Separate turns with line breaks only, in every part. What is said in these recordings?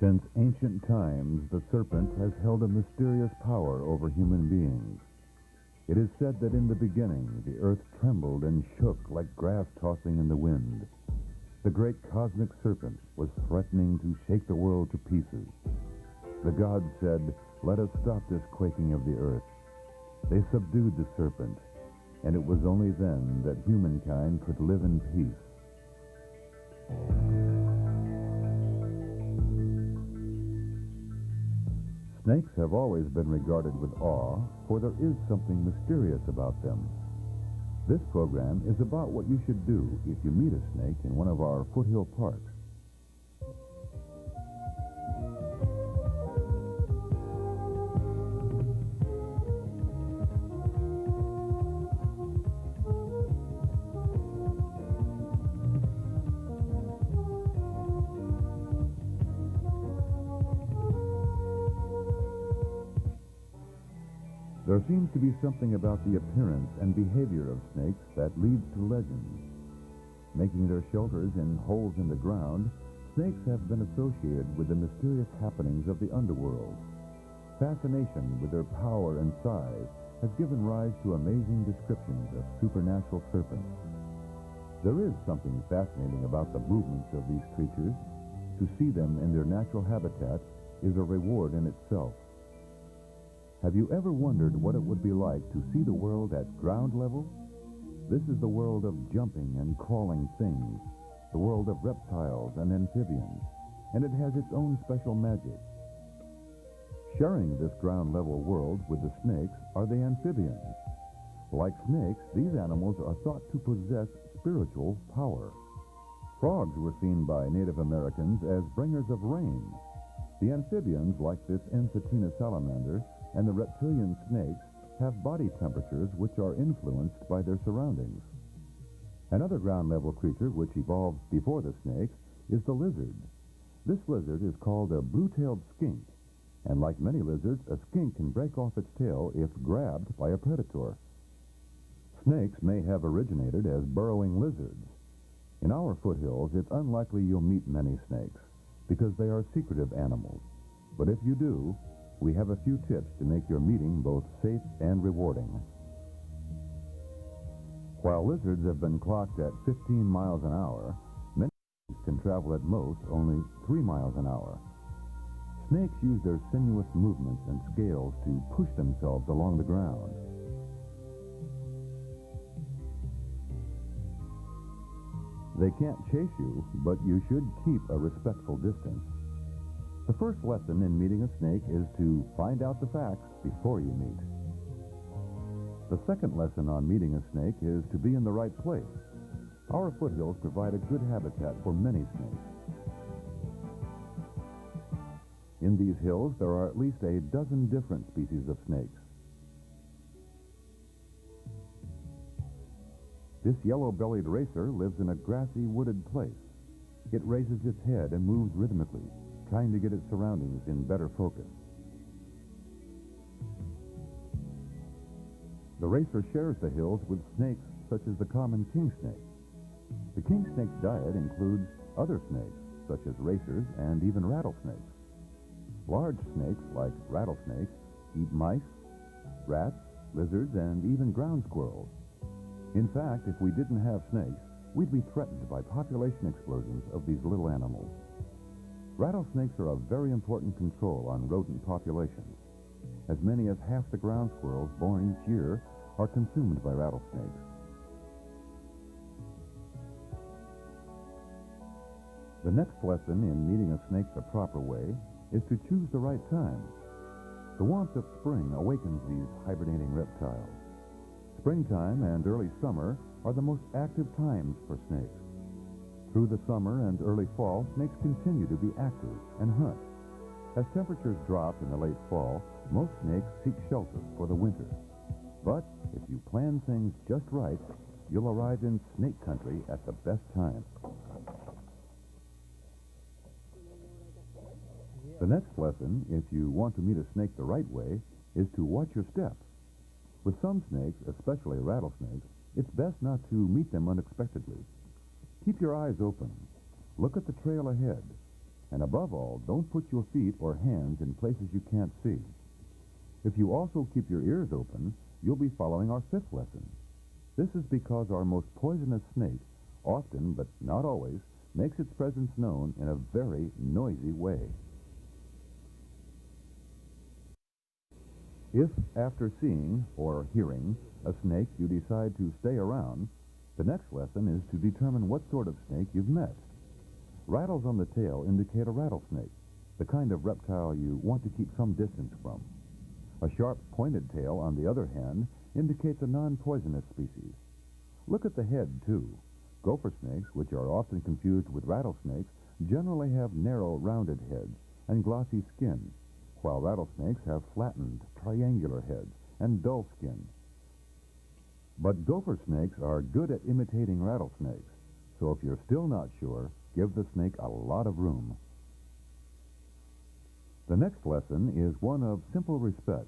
Since ancient times, the serpent has held a mysterious power over human beings. It is said that in the beginning, the earth trembled and shook like grass tossing in the wind. The great cosmic serpent was threatening to shake the world to pieces. The gods said, "Let us stop this quaking of the earth." They subdued the serpent, and it was only then that humankind could live in peace. Snakes have always been regarded with awe, for there is something mysterious about them. This program is about what you should do if you meet a snake in one of our foothill parks. There seems to be something about the appearance and behavior of snakes that leads to legends. Making their shelters in holes in the ground, snakes have been associated with the mysterious happenings of the underworld. Fascination with their power and size has given rise to amazing descriptions of supernatural serpents. There is something fascinating about the movements of these creatures. To see them in their natural habitat is a reward in itself. Have you ever wondered what it would be like to see the world at ground level? This is the world of jumping and crawling things, the world of reptiles and amphibians, and it has its own special magic. Sharing this ground-level world with the snakes are the amphibians. Like snakes, these animals are thought to possess spiritual power. Frogs were seen by Native Americans as bringers of rain. The amphibians, like this Ensatina salamander, and the reptilian snakes have body temperatures which are influenced by their surroundings. Another ground-level creature which evolved before the snake is the lizard. This lizard is called a blue-tailed skink, and like many lizards, a skink can break off its tail if grabbed by a predator. Snakes may have originated as burrowing lizards. In our foothills, it's unlikely you'll meet many snakes because they are secretive animals. But if you do, we have a few tips to make your meeting both safe and rewarding. While lizards have been clocked at 15 miles an hour, many snakes can travel at most only 3 miles an hour. Snakes use their sinuous movements and scales to push themselves along the ground. They can't chase you, but you should keep a respectful distance. The first lesson in meeting a snake is to find out the facts before you meet. The second lesson on meeting a snake is to be in the right place. Our foothills provide a good habitat for many snakes. In these hills, there are at least a dozen different species of snakes. This yellow-bellied racer lives in a grassy, wooded place. It raises its head and moves rhythmically, trying to get its surroundings in better focus. The racer shares the hills with snakes such as the common king snake. The king snake's diet includes other snakes, such as racers and even rattlesnakes. Large snakes, like rattlesnakes, eat mice, rats, lizards, and even ground squirrels. In fact, if we didn't have snakes, we'd be threatened by population explosions of these little animals. Rattlesnakes are a very important control on rodent populations. As many as half the ground squirrels born each year are consumed by rattlesnakes. The next lesson in meeting a snake the proper way is to choose the right time. The warmth of spring awakens these hibernating reptiles. Springtime and early summer are the most active times for snakes. Through the summer and early fall, snakes continue to be active and hunt. As temperatures drop in the late fall, most snakes seek shelter for the winter. But if you plan things just right, you'll arrive in snake country at the best time. The next lesson, if you want to meet a snake the right way, is to watch your step. With some snakes, especially rattlesnakes, it's best not to meet them unexpectedly. Keep your eyes open. Look at the trail ahead And above all, don't put your feet or hands in places you can't see. If you also keep your ears open, you'll be following our fifth lesson. This is because our most poisonous snake often, but not always, makes its presence known in a very noisy way. If, after seeing or hearing a snake, you decide to stay around, the next lesson is to determine what sort of snake you've met. Rattles on the tail indicate a rattlesnake, the kind of reptile you want to keep some distance from. A sharp, pointed tail, on the other hand, indicates a non-poisonous species. Look at the head, too. Gopher snakes, which are often confused with rattlesnakes, generally have narrow, rounded heads and glossy skin, while rattlesnakes have flattened, triangular heads and dull skin. But gopher snakes are good at imitating rattlesnakes, so if you're still not sure, give the snake a lot of room. The next lesson is one of simple respect.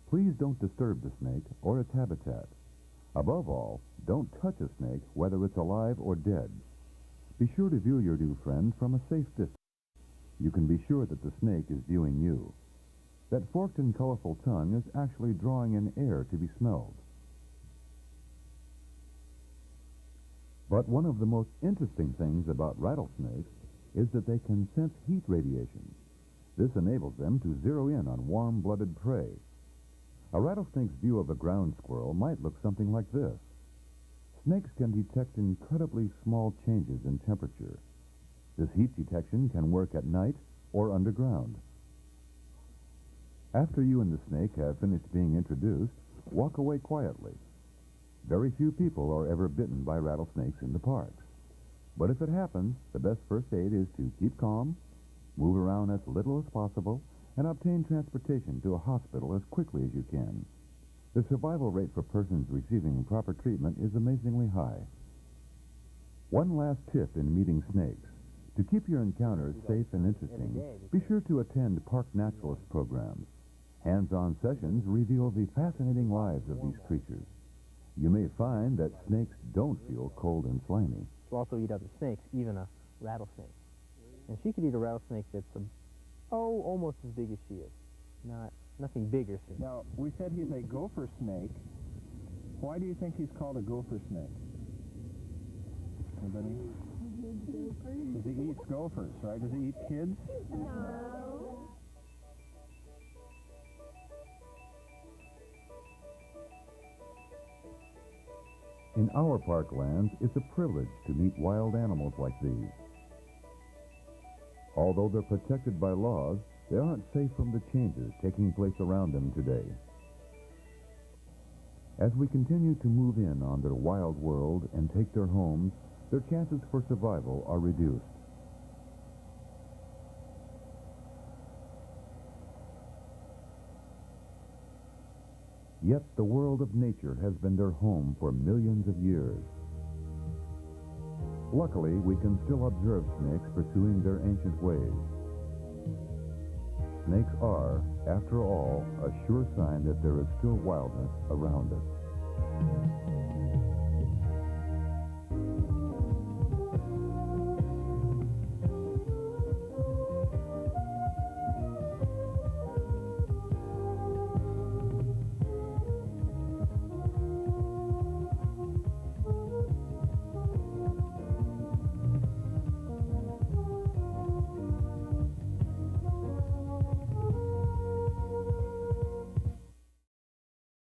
Please don't disturb the snake or its habitat. Above all, don't touch a snake, whether it's alive or dead. Be sure to view your new friend from a safe distance. You can be sure that the snake is viewing you. That forked and colorful tongue is actually drawing in air to be smelled. But one of the most interesting things about rattlesnakes is that they can sense heat radiation. This enables them to zero in on warm-blooded prey. A rattlesnake's view of a ground squirrel might look something like this. Snakes can detect incredibly small changes in temperature. This heat detection can work at night or underground. After you and the snake have finished being introduced, walk away quietly. Very few people are ever bitten by rattlesnakes in the parks. But if it happens, the best first aid is to keep calm, move around as little as possible, and obtain transportation to a hospital as quickly as you can. The survival rate for persons receiving proper treatment is amazingly high. One last tip in meeting snakes. To keep your encounters safe and interesting, be sure to attend park naturalist programs. Hands-on sessions reveal the fascinating lives of these creatures. You may find that snakes don't feel cold and slimy.
She'll also eat other snakes, even a rattlesnake. And she could eat a rattlesnake that's almost as big as she is. Nothing bigger.
Now, we said he's a gopher snake. Why do you think he's called a gopher snake? Anybody? Because he eats gophers, right? Does he eat kids?
No.
In our parklands, it's a privilege to meet wild animals like these. Although they're protected by laws, they aren't safe from the changes taking place around them today. As we continue to move in on their wild world and take their homes, their chances for survival are reduced. Yet the world of nature has been their home for millions of years. Luckily, we can still observe snakes pursuing their ancient ways. Snakes are, after all, a sure sign that there is still wildness around us.